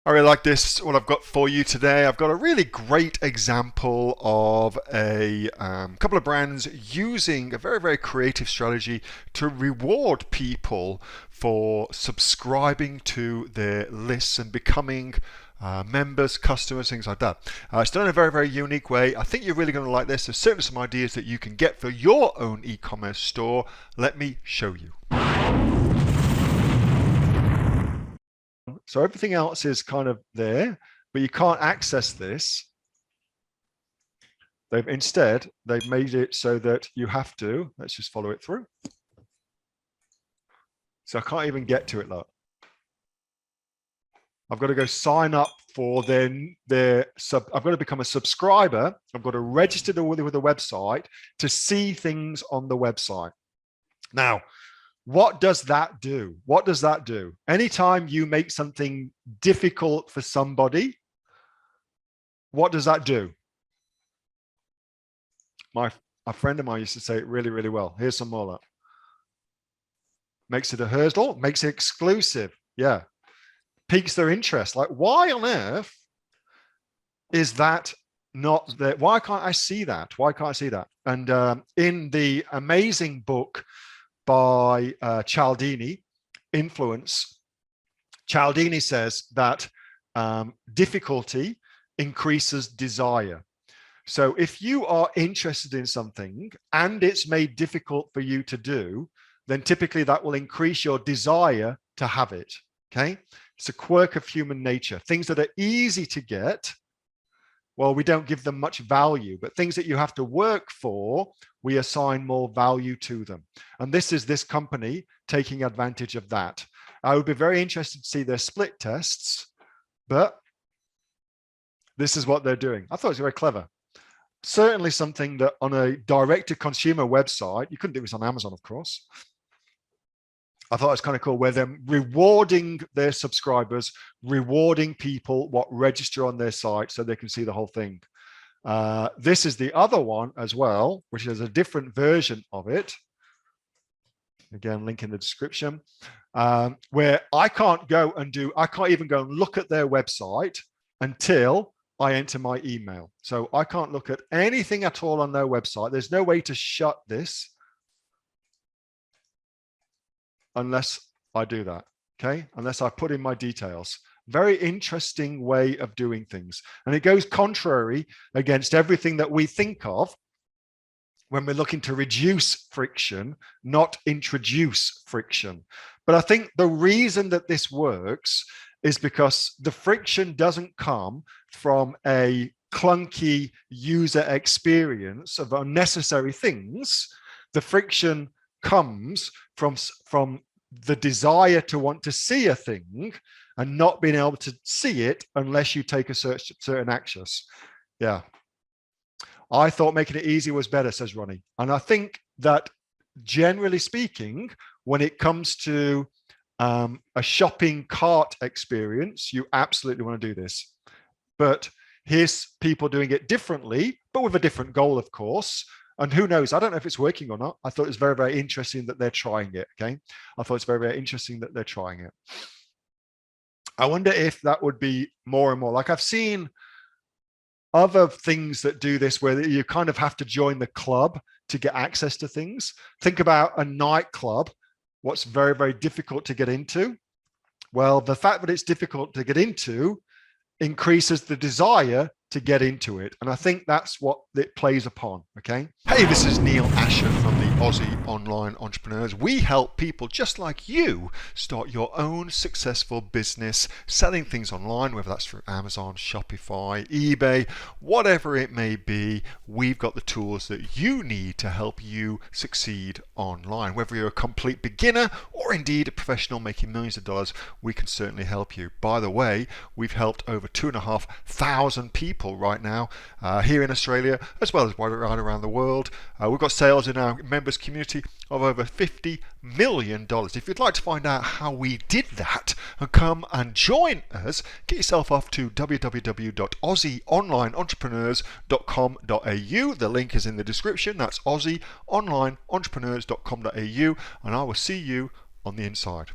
I really like this, what I've got for you today. I've got a really great example of a couple of brands using a very, very creative strategy to reward people for subscribing to their lists and becoming members, customers, things like that. It's done in a very, very unique way. I think you're really going to like this. There's certainly some ideas that you can get for your own e-commerce store. Let me show you. So everything else is kind of there, but you can't access this. They've made it so that you have to, let's just follow it through. So I can't even get to it, look. I've got to go sign up for I've got to become a subscriber. I've got to register with the website to see things on the website. Now, what does that do? What does that do? Anytime you make something difficult for somebody, what does that do? A friend of mine used to say it really, really well. Here's some more. Look. Makes it a hurdle, makes it exclusive. Yeah. Piques their interest. Like, why on earth is that not there? Why can't I see that? Why can't I see that? And in the amazing book by Cialdini, Influence, Cialdini says that difficulty increases desire. So if you are interested in something and it's made difficult for you to do, then typically that will increase your desire to have it. Okay. It's a quirk of human nature. Things that are easy to get, well, we don't give them much value, but things that you have to work for, we assign more value to them. And this is this company taking advantage of that. I would be very interested to see their split tests, but this is what they're doing. I thought it was very clever. Certainly something that on a direct-to-consumer website, you couldn't do this on Amazon, of course. I thought it was kind of cool where they're rewarding their subscribers, rewarding people what register on their site so they can see the whole thing. This is the other one as well, which is a different version of it. Again, link in the description, where I can't even go and look at their website until I enter my email. So I can't look at anything at all on their website. There's no way to shut this unless I do that, okay? Unless I put in my details. Very interesting way of doing things. And it goes contrary against everything that we think of when we're looking to reduce friction, not introduce friction. But I think the reason that this works is because the friction doesn't come from a clunky user experience of unnecessary things. The friction comes from the desire to want to see a thing and not being able to see it unless you take a certain actions. Yeah. I thought making it easy was better, says Ronnie. And I think that generally speaking, when it comes to a shopping cart experience, you absolutely want to do this. But here's people doing it differently, but with a different goal, of course. And who knows? I don't know if it's working or not. I thought it was very, very interesting that they're trying it. Okay. I thought it's very, very interesting that they're trying it. I wonder if that would be more and more. Like I've seen other things that do this where you kind of have to join the club to get access to things. Think about a nightclub. What's very, very difficult to get into? Well, the fact that it's difficult to get into increases the desire to get into it. And I think that's what it plays upon, okay? Hey, this is Neil-Asher from the Aussie Online Entrepreneurs. We help people just like you start your own successful business, selling things online, whether that's through Amazon, Shopify, eBay, whatever it may be. We've got the tools that you need to help you succeed online. Whether you're a complete beginner or indeed a professional making millions of dollars, we can certainly help you. By the way, we've helped over 2,500 people right now here in Australia, as well as right around the world. We've got sales in our members community of over $50 million. If you'd like to find out how we did that and come and join us, get yourself off to www.aussieonlineentrepreneurs.com.au. The link is in the description. That's aussieonlineentrepreneurs.com.au, and I will see you on the inside.